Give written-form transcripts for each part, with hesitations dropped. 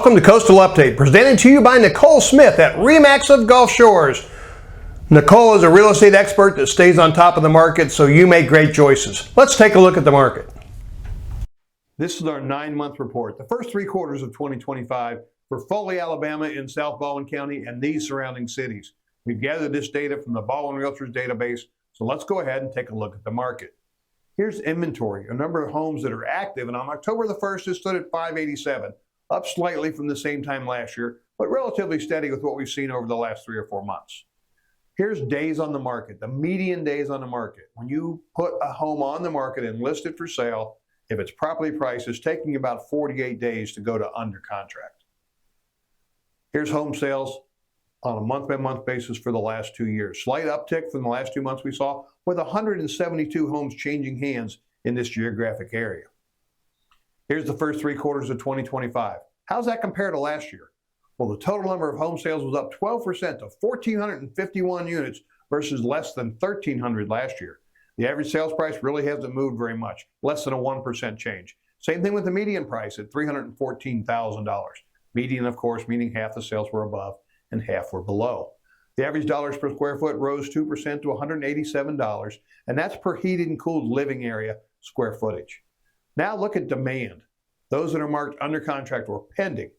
Welcome to Coastal Update, presented to you by Nicole Smith at RE/MAX of Gulf Shores. Nicole is a real estate expert that stays on top of the market, so you make great choices. Let's take a look at the market. This is our 9-month report, the first 3 quarters of 2025 for Foley, Alabama in South Baldwin County and these surrounding cities. We've gathered this data from the Baldwin Realtors database, so let's go ahead and take a look at the market. Here's inventory, a number of homes that are active, and on October the 1st, it stood at 587. Up slightly from the same time last year, but relatively steady with what we've seen over the last 3 or 4 months. Here's days on the market, the median days on the market. When you put a home on the market and list it for sale, if it's properly priced, it's taking about 48 days to go to under contract. Here's home sales on a month-by-month basis for the last 2 years. Slight uptick from the last 2 months we saw, with 172 homes changing hands in this geographic area. Here's the first 3 quarters of 2025. How's that compare to last year? Well, the total number of home sales was up 12% to 1,451 units versus less than 1,300 last year. The average sales price really hasn't moved very much, less than a 1% change. Same thing with the median price at $314,000. Median, of course, meaning half the sales were above and half were below. The average dollars per square foot rose 2% to $187, and that's per heated and cooled living area square footage. Now look at demand. Those that are marked under contract or pending,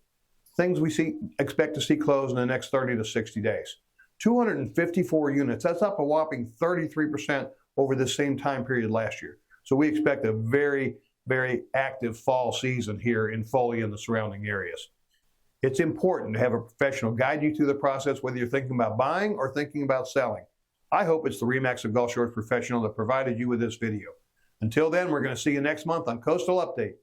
things we expect to see close in the next 30 to 60 days. 254 units, that's up a whopping 33% over the same time period last year. So we expect a very, very active fall season here in Foley and the surrounding areas. It's important to have a professional guide you through the process, whether you're thinking about buying or thinking about selling. I hope it's the RE/MAX of Gulf Shores professional that provided you with this video. Until then, we're going to see you next month on Coastal Update.